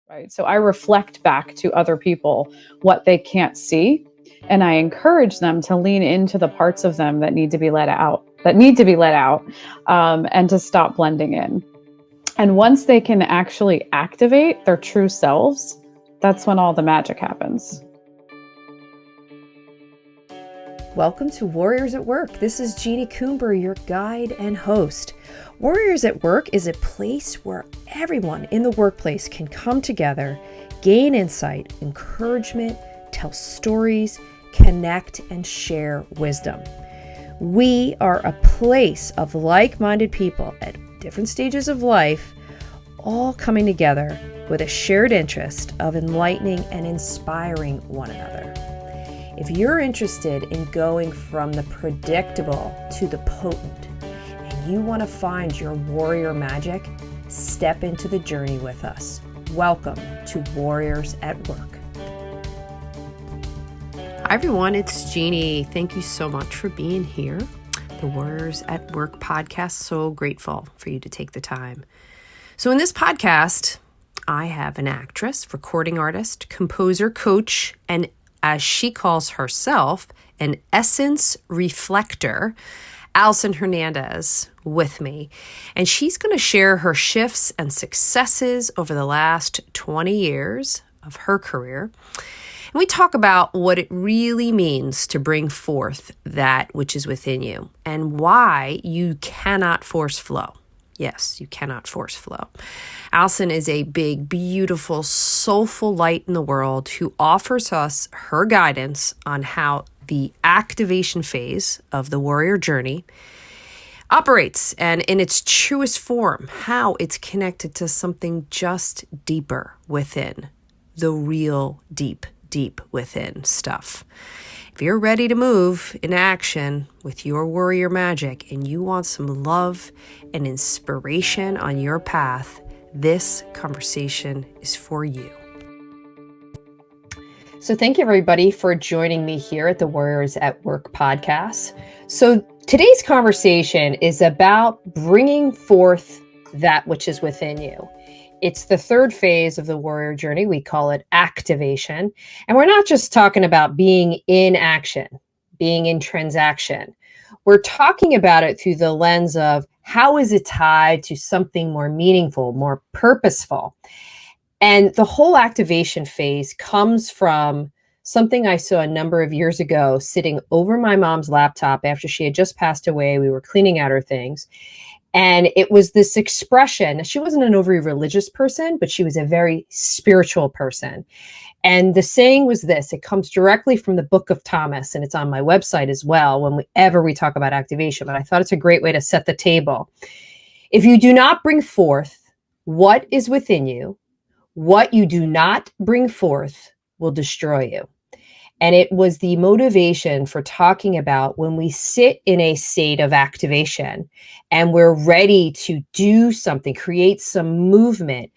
right? So I reflect back to other people what they can't see, and I encourage them to lean into the parts of them that need to be let out, and to stop blending in. And once they can actually activate their true selves, that's when all the magic happens. Welcome to Warriors at Work. This is Jeannie Coomber, your guide and host. Warriors at Work is a place where everyone in the workplace can come together, gain insight, encouragement, tell stories, connect, and share wisdom. We are a place of like-minded people at different stages of life, all coming together with a shared interest of enlightening and inspiring one another. If you're interested in going from the predictable to the potent, and you want to find your warrior magic, step into the journey with us. Welcome to Warriors at Work. Hi everyone, it's Jeannie. Thank you so much for being here. The Warriors at Work podcast, so grateful for you to take the time. So in this podcast, I have an actress, recording artist, composer, coach, and as she calls herself, an essence reflector, Allyson Hernandez, with me. And she's going to share her shifts and successes over the last 20 years of her career. And we talk about what it really means to bring forth that which is within you and why you cannot force flow. Yes, you cannot force flow. Allyson is a big, beautiful, soulful light in the world who offers us her guidance on how the activation phase of the warrior journey operates and in its truest form, how it's connected to something just deeper within, the real deep within stuff. If you're ready to move in action with your warrior magic and you want some love and inspiration on your path, this conversation is for you. So thank you everybody for joining me here at the Warriors at Work podcast. So today's conversation is about bringing forth that which is within you. It's the third phase of the warrior journey. We call it activation. And we're not just talking about being in action, being in transaction. We're talking about it through the lens of how is it tied to something more meaningful, more purposeful. And the whole activation phase comes from something I saw a number of years ago sitting over my mom's laptop after she had just passed away. We were cleaning out her things. And it was this expression. She wasn't an overly religious person, but she was a very spiritual person. And the saying was this, it comes directly from the Book of Thomas, and it's on my website as well whenever we talk about activation. But I thought it's a great way to set the table. If you do not bring forth what is within you, what you do not bring forth will destroy you. And it was the motivation for talking about when we sit in a state of activation and we're ready to do something, create some movement,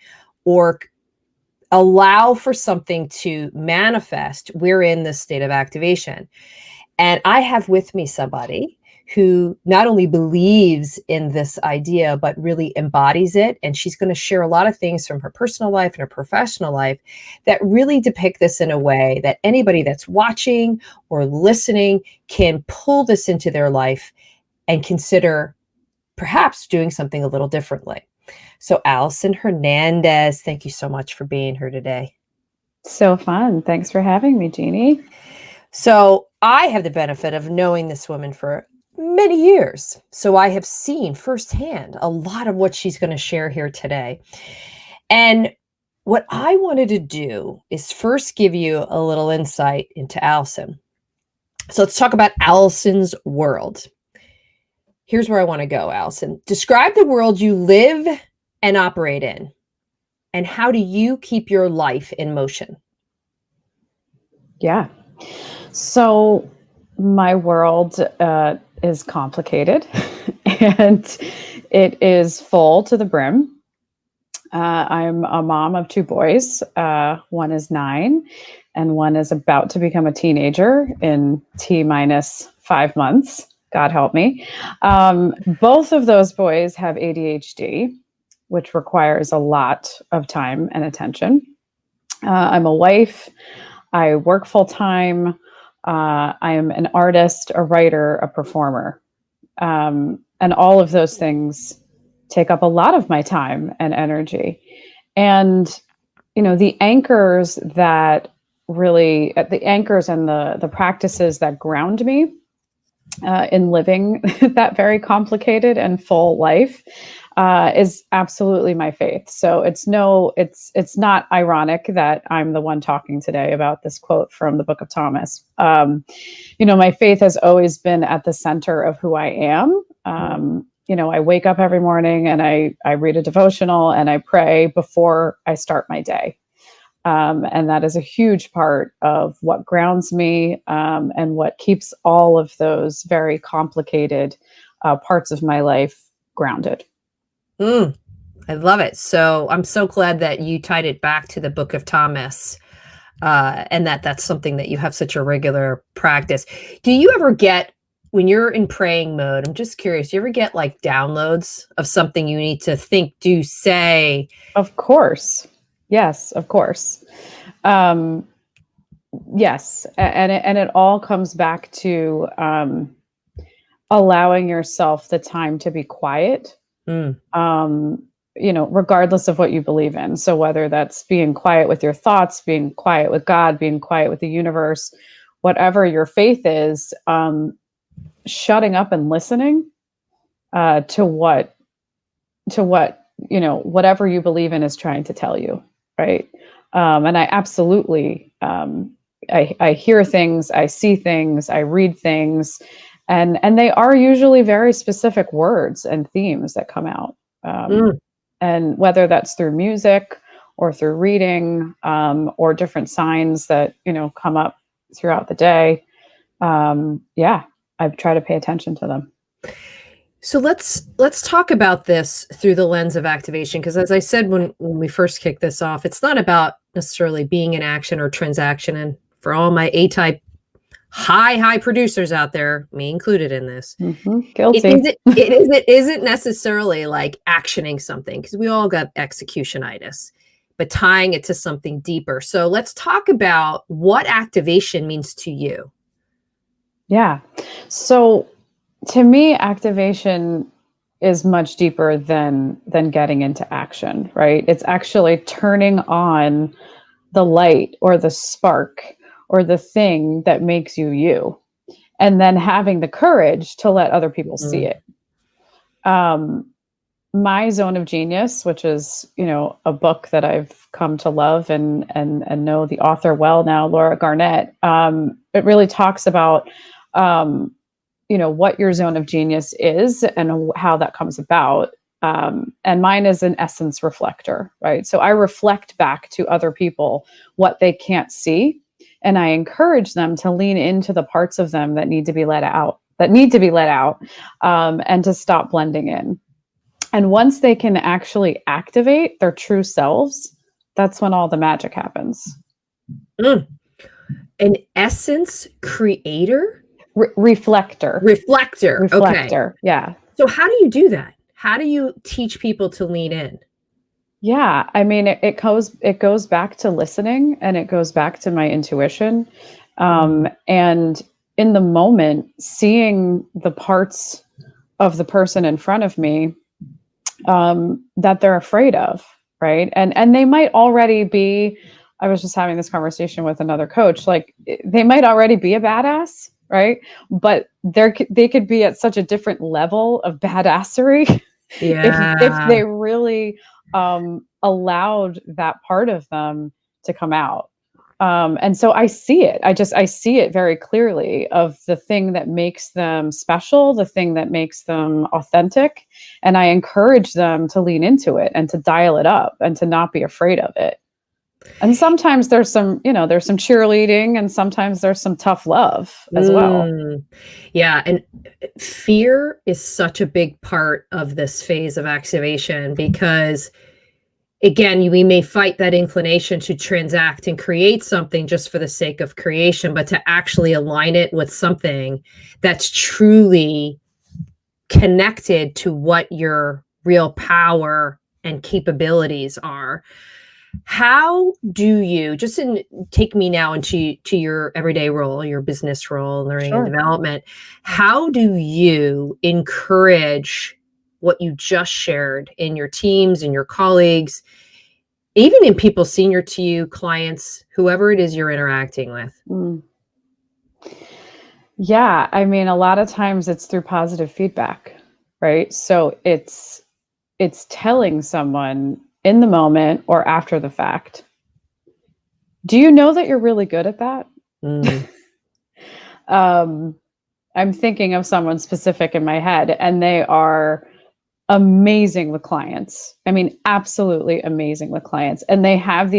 or allow for something to manifest, we're in this state of activation. And I have with me somebody who not only believes in this idea, but really embodies it. And she's going to share a lot of things from her personal life and her professional life that really depict this in a way that anybody that's watching or listening can pull this into their life and consider perhaps doing something a little differently. So Allyson Hernandez, thank you so much for being here today. So fun. Thanks for having me, Jeannie. So I have the benefit of knowing this woman for many years. So I have seen firsthand a lot of what she's going to share here today. And what I wanted to do is first give you a little insight into Allyson. So let's talk about Allyson's world. Here's where I want to go, Allyson. Describe the world you live and operate in. And how do you keep your life in motion? Yeah. So my world is complicated and it is full to the brim. I'm a mom of two boys. One is 9 and one is about to become a teenager in T-5 months. God help me. Both of those boys have ADHD, which requires a lot of time and attention. I'm a wife. I work full time. I am an artist, a writer, a performer. And all of those things take up a lot of my time and energy. And, the anchors that really, the anchors and the practices that ground me in living that very complicated and full life is absolutely my faith. So it's not ironic that I'm the one talking today about this quote from the Book of Thomas. My faith has always been at the center of who I am. I wake up every morning and I read a devotional and I pray before I start my day. And that is a huge part of what grounds me and what keeps all of those very complicated parts of my life grounded. I love it. So I'm so glad that you tied it back to the Book of Thomas, and that's something that you have such a regular practice. Do you ever get, when you're in praying mode, I'm just curious, do you ever get like downloads of something you need to think, do, say? Of course. Yes, of course. Yes. And it all comes back to allowing yourself the time to be quiet. Regardless of what you believe in. So whether that's being quiet with your thoughts, being quiet with God, being quiet with the universe, whatever your faith is, shutting up and listening to what whatever you believe in is trying to tell you, right? And I absolutely, I hear things, I see things, I read things, and they are usually very specific words and themes that come out. And whether that's through music or through reading or different signs that, come up throughout the day. I try to pay attention to them. So let's talk about this through the lens of activation, because as I said when we first kicked this off, it's not about necessarily being in action or transaction. And for all my A-type high producers out there, me included in this, Guilty. It isn't necessarily like actioning something, because we all got executionitis, but tying it to something deeper. So let's talk about what activation means to you. Yeah. So to me, activation is much deeper than getting into action, right? It's actually turning on the light or the spark or the thing that makes you you, and then having the courage to let other people see it. My zone of genius, which is, a book that I've come to love and know the author well now, Laura Garnett. It really talks about, what your zone of genius is and how that comes about. And mine is an essence reflector, right? So I reflect back to other people what they can't see. And I encourage them to lean into the parts of them that need to be let out, and to stop blending in. And once they can actually activate their true selves, that's when all the magic happens. An essence creator? Reflector. Reflector. Okay. Yeah. So how do you do that? How do you teach people to lean in? Yeah. I mean, it goes back to listening, and it goes back to my intuition. And in the moment, seeing the parts of the person in front of me that they're afraid of, right? And they might already be, I was just having this conversation with another coach, like they might already be a badass, right? But they could be at such a different level of badassery if they really allowed that part of them to come out. And so I see it. I see it very clearly, of the thing that makes them special, the thing that makes them authentic. And I encourage them to lean into it and to dial it up and to not be afraid of it. And sometimes there's some cheerleading, and sometimes there's some tough love as well. Yeah. And fear is such a big part of this phase of activation, because again, we may fight that inclination to transact and create something just for the sake of creation, but to actually align it with something that's truly connected to what your real power and capabilities are. How do you take me now into your everyday role, your business role, learning and Sure. development? How do you encourage what you just shared in your teams and your colleagues, even in people senior to you, clients, whoever it is you're interacting with? Mm. Yeah, I mean, a lot of times it's through positive feedback, right? So it's telling someone in the moment or after the fact. Do you know that you're really good at that? Mm, um, I'm thinking of someone specific in my head, and they are amazing with clients. I mean, absolutely amazing with clients, and to they have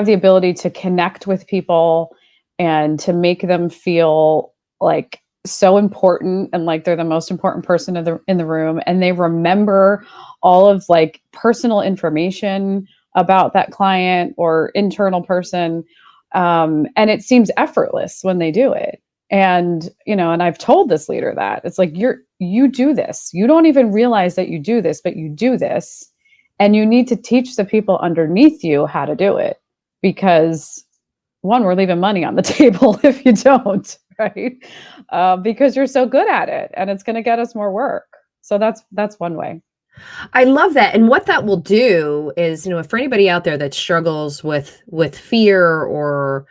the ability to connect with people and to make them feel like so important and like they're the most important person in the room, and they remember all of like personal information about that client or internal person, and it seems effortless when they do it. And and I've told this leader that it's like you do this, you don't even realize that you do this, but you do this, and you need to teach the people underneath you how to do it, because one, we're leaving money on the table if you don't, right? Because you're so good at it, and it's going to get us more work. So that's one way. I love that. And what that will do is, for anybody out there that struggles with fear, or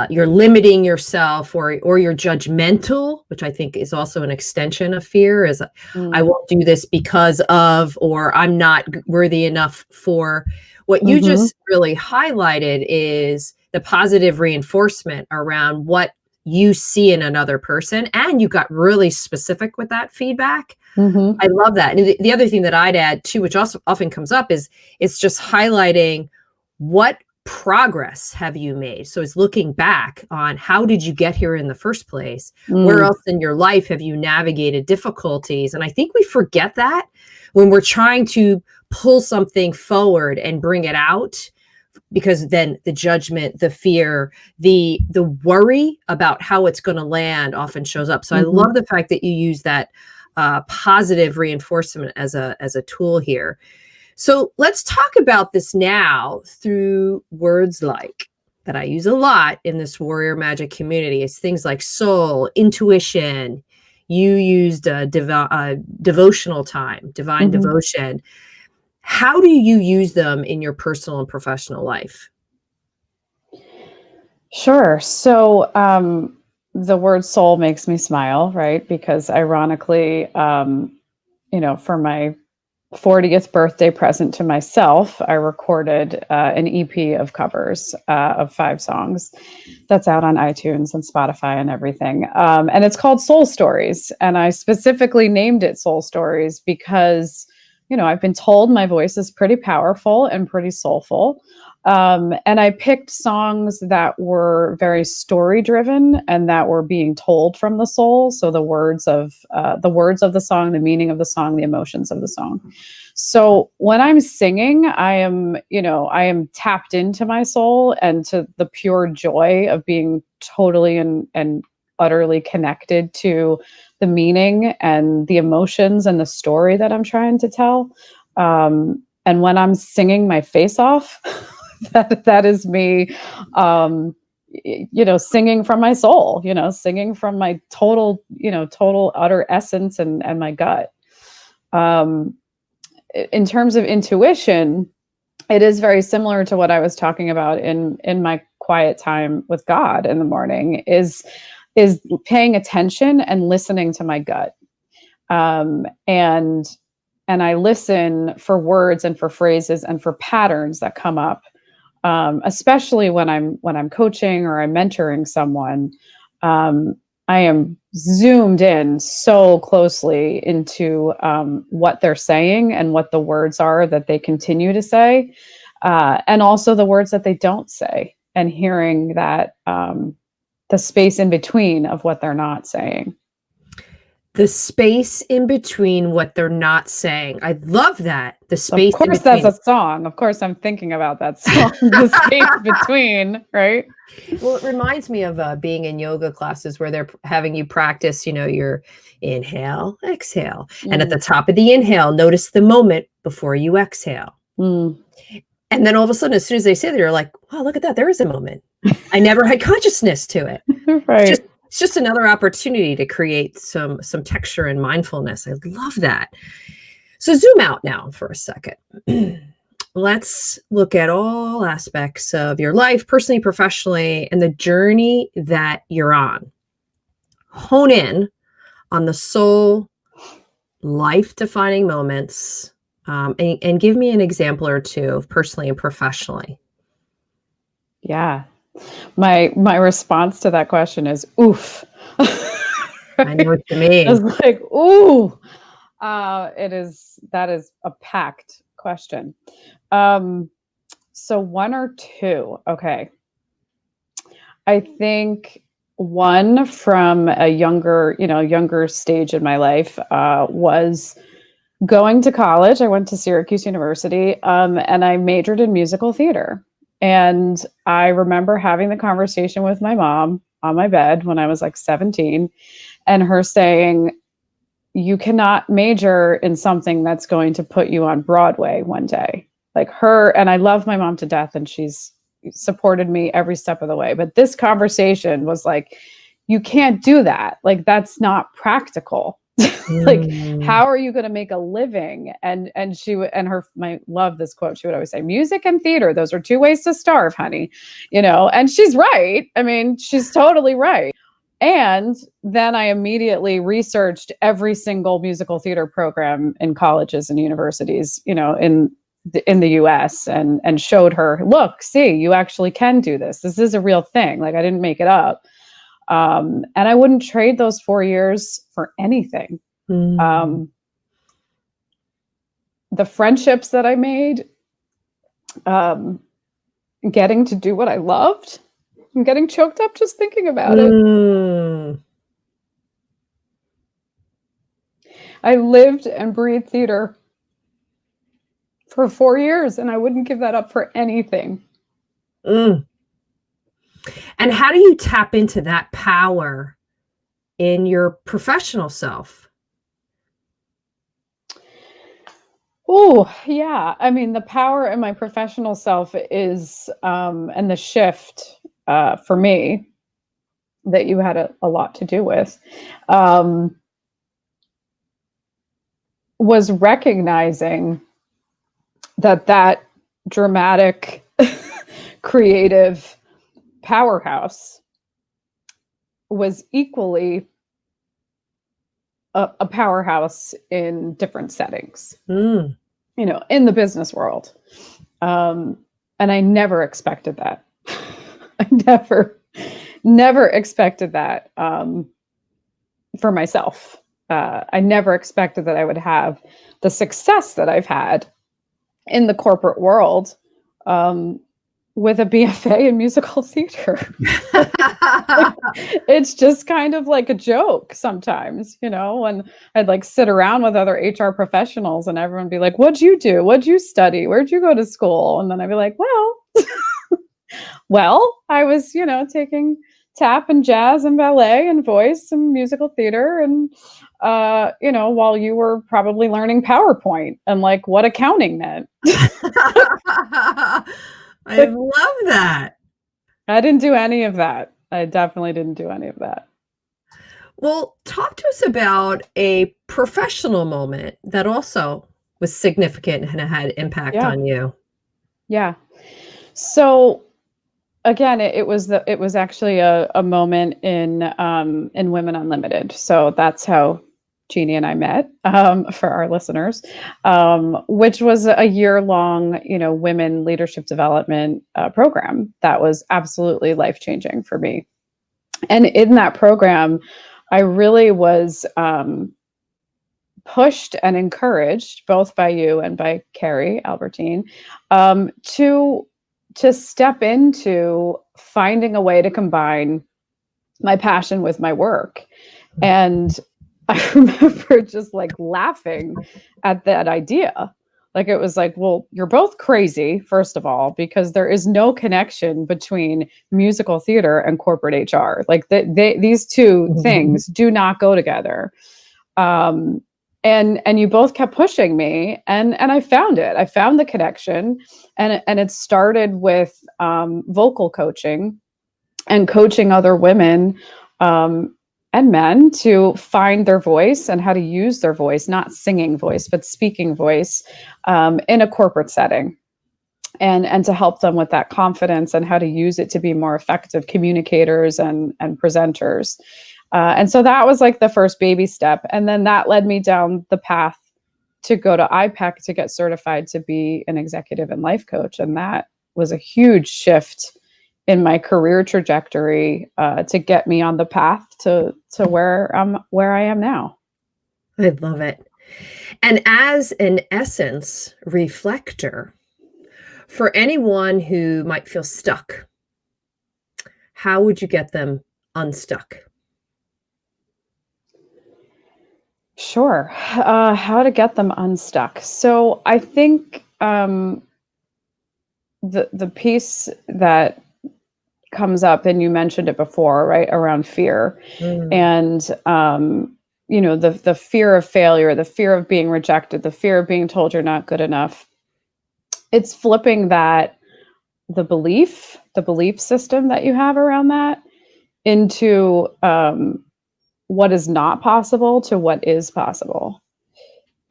you're limiting yourself, or you're judgmental, which I think is also an extension of fear, is I Mm. won't do this because of, or I'm not worthy enough for. What you Mm-hmm. just really highlighted is the positive reinforcement around what you see in another person, and you got really specific with that feedback. Mm-hmm. I love that. And the other thing that I'd add too, which also often comes up, is it's just highlighting what progress have you made. So it's looking back on, how did you get here in the first place? Where Mm. else in your life have you navigated difficulties? And I think we forget that when we're trying to pull something forward and bring it out, because then the judgment, the fear, the worry about how it's going to land often shows up. So I Mm-hmm. love the fact that you use that positive reinforcement as a tool here. So let's talk about this now through words like, that I use a lot in this warrior magic community. It's things like soul, intuition. You used devotional time, divine Mm-hmm. devotion. How do you use them in your personal and professional life? Sure. So the word soul makes me smile, right? Because ironically, for my 40th birthday present to myself, I recorded an EP of covers of 5 songs that's out on iTunes and Spotify and everything. And it's called Soul Stories. And I specifically named it Soul Stories because, I've been told my voice is pretty powerful and pretty soulful. And I picked songs that were very story driven and that were being told from the soul. So the words of the song, the meaning of the song, the emotions of the song. So when I'm singing, I am tapped into my soul and to the pure joy of being totally and utterly connected to the meaning and the emotions and the story that I'm trying to tell. And when I'm singing my face off, that is me, singing from my soul, singing from my total utter essence and my gut. Um, in terms of intuition, it is very similar to what I was talking about in my quiet time with God in the morning, is paying attention and listening to my gut. And I listen for words and for phrases and for patterns that come up, especially when I'm coaching or I'm mentoring someone. Um, I am zoomed in so closely into what they're saying and what the words are that they continue to say, and also the words that they don't say, and hearing that the space in between of what they're not saying. The space in between what they're not saying. I love that. The Of space in course, that's between. a song. Of course, I'm thinking about that song, The Space Between, right? Well, it reminds me of being in yoga classes where they're having you practice, your inhale, exhale. And at the Mm, top of the inhale, notice the moment before you exhale. mm. And then all of a sudden, as soon as they say that, you're like, wow, look at that. There is a moment. I never had consciousness to it. Right. It's just another opportunity to create some texture and mindfulness. I love that. So zoom out now for a second. Let's look at all aspects of your life, personally, professionally, and the journey that you're on. Hone in on the soul, life-defining moments, and give me an example or two, personally and professionally. Yeah. My response to that question is oof. I know Right? what you mean. It's like, ooh. That is a packed question. Um, so one or two. Okay. I think one from a younger stage in my life was going to college. I went to Syracuse University, and I majored in musical theater. And I remember having the conversation with my mom on my bed when I was like 17, and her saying, you cannot major in something that's going to put you on Broadway one day. Like her, and I love my mom to death, and she's supported me every step of the way. But this conversation was like, you can't do that. Like, that's not practical. Like, Mm. how are you going to make a living? And she would, and her, my love this quote, she would always say, music and theater, those are two ways to starve, honey. And she's right. I mean, she's totally right. And then I immediately researched every single musical theater program in colleges and universities, in the US, and showed her, look, see, you actually can do this. This is a real thing. Like, I didn't make it up. And I wouldn't trade those 4 years for anything. Mm. Um, the friendships that I made, um, getting to do what I loved, I'm getting choked up just thinking about it. Mm. I lived and breathed theater for 4 years, and I wouldn't give that up for anything. Mm. And how do you tap into that power in your professional self? Oh, yeah. I mean, the power in my professional self is, and the shift for me that you had a lot to do with, um, was recognizing that dramatic, creative powerhouse was equally a powerhouse in different settings, Mm. in the business world. Um, and I never expected that. I never expected that for myself. I never expected that I would have the success that I've had in the corporate world, um, with a BFA in musical theater. It's just kind of like a joke sometimes, when I'd like sit around with other HR professionals and everyone be like, what'd you do? What'd you study? Where'd you go to school? And then I'd be like, well, I was, taking tap and jazz and ballet and voice and musical theater, and while you were probably learning PowerPoint and like what accounting meant. I love that. I didn't do any of that. I definitely didn't do any of that. Well, talk to us about a professional moment that also was significant and had impact Yeah. on you. Yeah. So again, it was actually a moment in Women Unlimited. So that's how Jeannie and I met, for our listeners, which was a year long, women leadership development program that was absolutely life changing for me. And in that program, I really was pushed and encouraged both by you and by Carrie Albertine, to step into finding a way to combine my passion with my work. And I remember just like laughing at that idea. Like it was like, well, you're both crazy, first of all, because there is no connection between musical theater and corporate HR. Like these two things do not go together. Um, and you both kept pushing me, and I found it. I found the connection, and it started with vocal coaching and coaching other women and men to find their voice and how to use their voice, not singing voice, but speaking voice in a corporate setting. And to help them with that confidence and how to use it to be more effective communicators and presenters. And so that was like the first baby step. And then that led me down the path to go to IPEC to get certified to be an executive and life coach. And that was a huge shift in my career trajectory to get me on the path to where I am now. I love it. And as an essence reflector, for anyone who might feel stuck, how would you get them unstuck? Sure. How to get them unstuck. So I think the piece that comes up, and you mentioned it before, right, around fear, Mm, and the fear of failure, the fear of being rejected, the fear of being told you're not good enough. It's flipping that the belief system that you have around that into what is not possible to what is possible.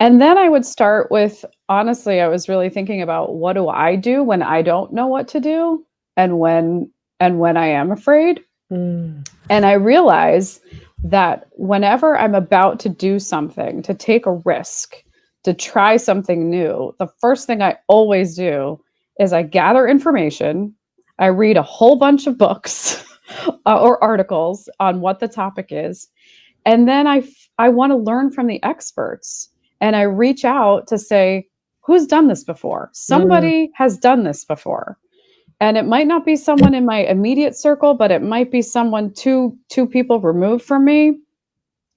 And then I would start with, honestly, I was really thinking about what do I do when I don't know what to do, and when I am afraid. mm, And I realize that whenever I'm about to do something, to take a risk, to try something new, the first thing I always do is I gather information, I read a whole bunch of books or articles on what the topic is, and then I want to learn from the experts, and I reach out to say, who's done this before? mm, Somebody has done this before. And it might not be someone in my immediate circle, but it might be someone two people removed from me.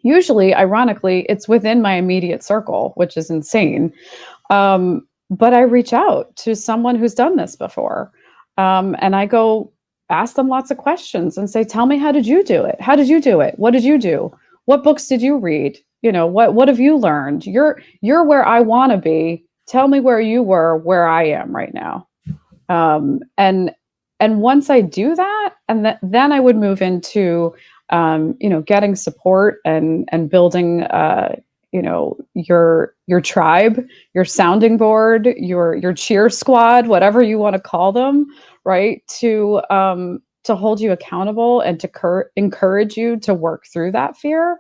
Usually, ironically, it's within my immediate circle, which is insane. But I reach out to someone who's done this before. And I go ask them lots of questions and say, tell me, how did you do it? How did you do it? What did you do? What books did you read? What have you learned? You're where I want to be. Tell me where you were, where I am right now. And once I do that, then I would move into getting support and building your tribe, your sounding board, your cheer squad, whatever you want to call them, right? To hold you accountable and to encourage you to work through that fear.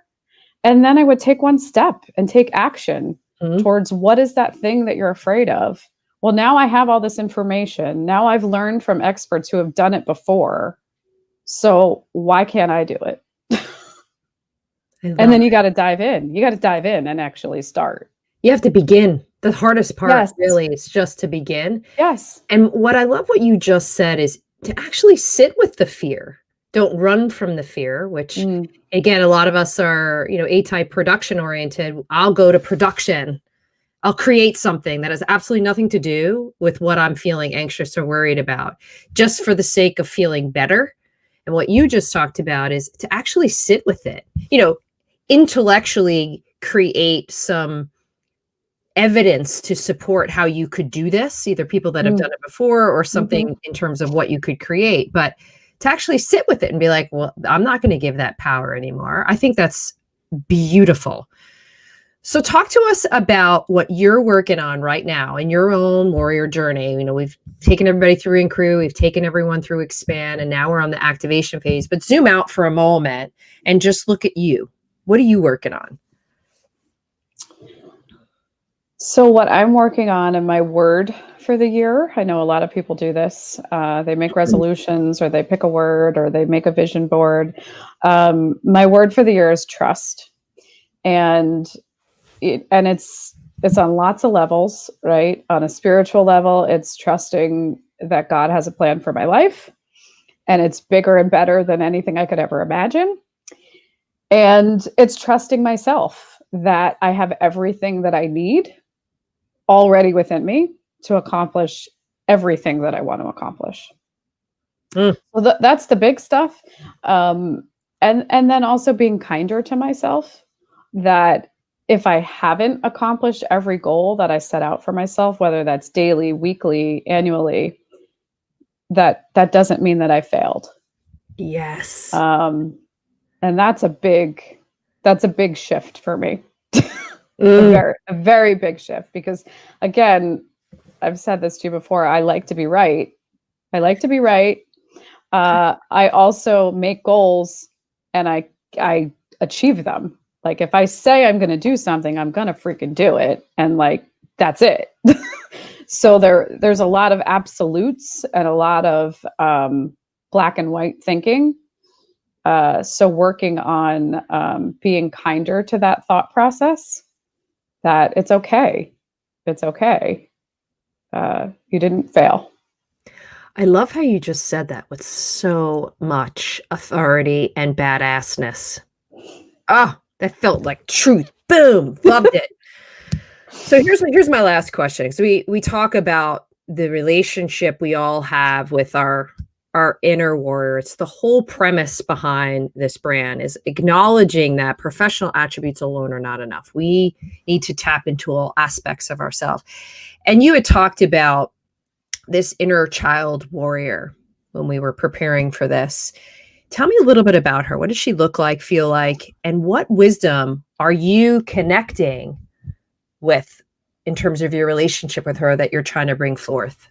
And then I would take one step and take action mm. towards what is that thing that you're afraid of. Well, now I have all this information. Now I've learned from experts who have done it before. So why can't I do it? I And love then you it. got to dive in. You got to dive in and actually start. You have to begin. The hardest part Yes. really is just to begin. Yes. And what you just said is to actually sit with the fear. Don't run from the fear, which Mm, again, a lot of us are, A-type production oriented. I'll go to production. I'll create something that has absolutely nothing to do with what I'm feeling anxious or worried about, just for the sake of feeling better. And what you just talked about is to actually sit with it, intellectually create some evidence to support how you could do this, either people that have mm, done it before or mhm. something in terms of what you could create. But to actually sit with it and be like, well, I'm not going to give that power anymore. I think that's beautiful. So talk to us about what you're working on right now in your own warrior journey. We've taken everybody through In Crew, we've taken everyone through Expand, and now we're on the activation phase. But zoom out for a moment and just look at you. What are you working on? So, what I'm working on in my word for the year, I know a lot of people do this. They make resolutions, or they pick a word, or they make a vision board. My word for the year is trust, and it's on lots of levels, right? On a spiritual level, it's trusting that God has a plan for my life, and it's bigger and better than anything I could ever imagine. And it's trusting myself that I have everything that I need already within me to accomplish everything that I want to accomplish. Mm. Well, that's the big stuff. And then also being kinder to myself, that if I haven't accomplished every goal that I set out for myself, whether that's daily, weekly, annually, that doesn't mean that I failed. Yes. Um, and that's a big shift for me. a Mm. very a very big shift, because again, I've said this to you before, I like to be right. I like to be right. I also make goals, and I achieve them. Like if I say I'm going to do something, I'm going to freaking do it, and like that's it. So there's a lot of absolutes and a lot of black and white thinking. So working on being kinder to that thought process, that it's okay. It's okay. You didn't fail. I love how you just said that with so much authority and badassness. Oh, that felt like truth. Boom. Loved it. So here's my last question. So we talk about the relationship we all have with our inner warrior. It's the whole premise behind this brand is acknowledging that professional attributes alone are not enough. We need to tap into all aspects of ourselves. And you had talked about this inner child warrior when we were preparing for this. Tell me a little bit about her. What does she look like, feel like, and what wisdom are you connecting with in terms of your relationship with her that you're trying to bring forth?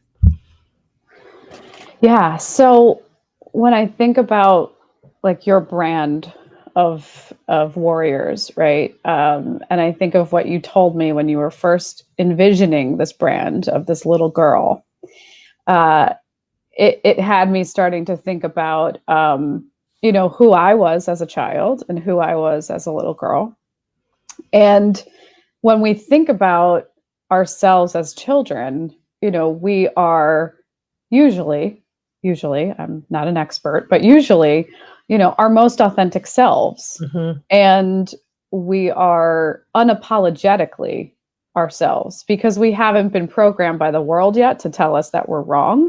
Yeah. So when I think about like your brand of warriors, right? And I think of what you told me when you were first envisioning this brand of this little girl. Uh, it had me starting to think about who I was as a child and who I was as a little girl. And when we think about ourselves as children, we are usually, usually, I'm not an expert, but usually, our most authentic selves. Mm-hmm. And we are unapologetically ourselves, because we haven't been programmed by the world yet to tell us that we're wrong,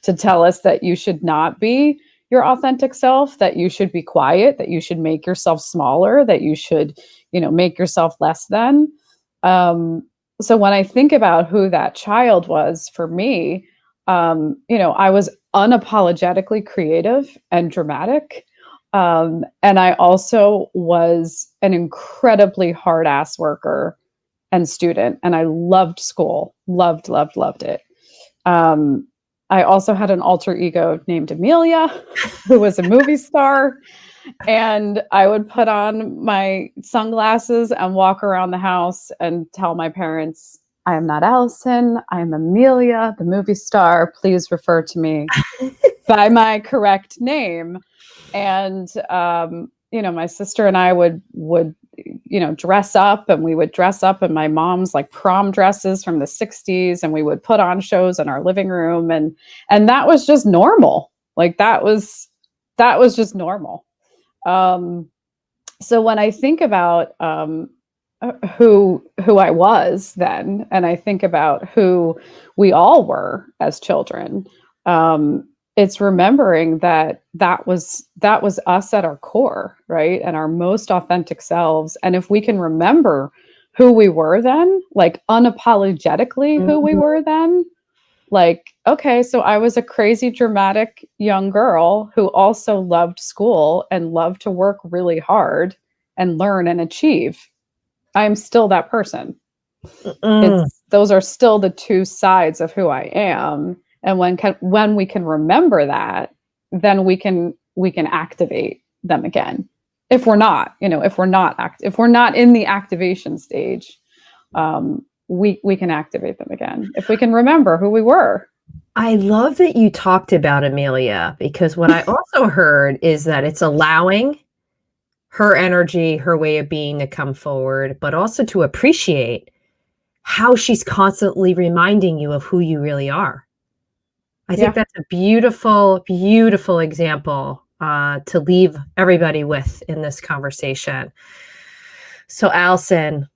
to tell us that you should not be your authentic self, that you should be quiet, that you should make yourself smaller, that you should, make yourself less than. Um, so when I think about who that child was for me, I was unapologetically creative and dramatic. And I also was an incredibly hard ass worker and student. And I loved school, loved it. Um, I also had an alter ego named Amelia, who was a movie star. And I would put on my sunglasses and walk around the house and tell my parents, I am not Allyson. I am Amelia, the movie star. Please refer to me by my correct name. And my sister and I would dress up, and we would dress up in my mom's like prom dresses from the 60s, and we would put on shows in our living room, and that was just normal. Like that was just normal. um so when I think about who I was then, and I think about who we all were as children, it's remembering that was us at our core, right, and our most authentic selves. And if we can remember who we were then, like unapologetically who we Mm-hmm. were then, like, okay, so I was a crazy dramatic young girl who also loved school and loved to work really hard and learn and achieve. I'm still that person. Mm. It's those are still the two sides of who I am. And when we can remember that, then we can activate them again. If we're not in the activation stage, we can activate them again if we can remember who we were. I love that you talked about Amelia, because what I also heard is that it's allowing her energy, her way of being to come forward, but also to appreciate how she's constantly reminding you of who you really are. I think Yeah. that's a beautiful, beautiful example to leave everybody with in this conversation. So, Allyson,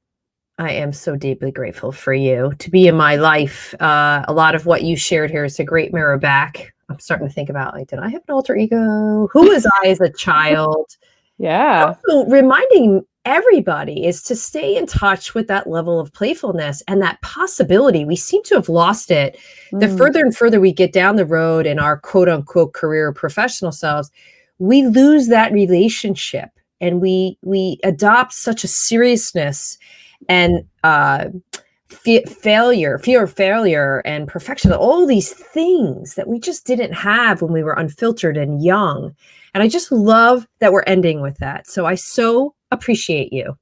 I am so deeply grateful for you to be in my life. A lot of what you shared here is a great mirror back. I'm starting to think about, like, did I have an alter ego? Who was I as a child? Yeah. Also, reminding everybody is to stay in touch with that level of playfulness and that possibility. We seem to have lost it. The further and further we get down the road in our quote unquote career professional selves, we lose that relationship, and we adopt such a seriousness and fear of failure and perfection, all these things that we just didn't have when we were unfiltered and young. And I just love that we're ending with that. So I so appreciate you.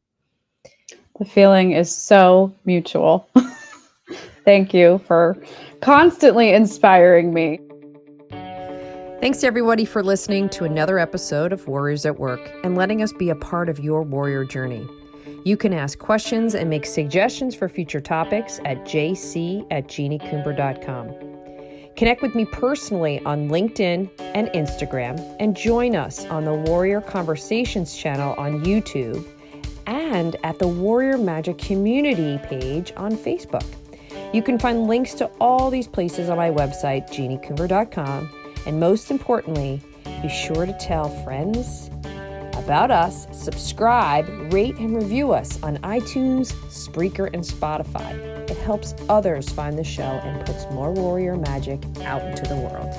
The feeling is so mutual. Thank you for constantly inspiring me. Thanks to everybody for listening to another episode of Warriors at Work and letting us be a part of your warrior journey. You can ask questions and make suggestions for future topics at jc@jeanniecoomber.com. Connect with me personally on LinkedIn and Instagram, and join us on the Warrior Conversations channel on YouTube and at the Warrior Magic Community page on Facebook. You can find links to all these places on my website, jeanniecoomber.com, and most importantly, be sure to tell friends about us, subscribe, rate, and review us on iTunes, Spreaker, and Spotify. It helps others find the show and puts more warrior magic out into the world.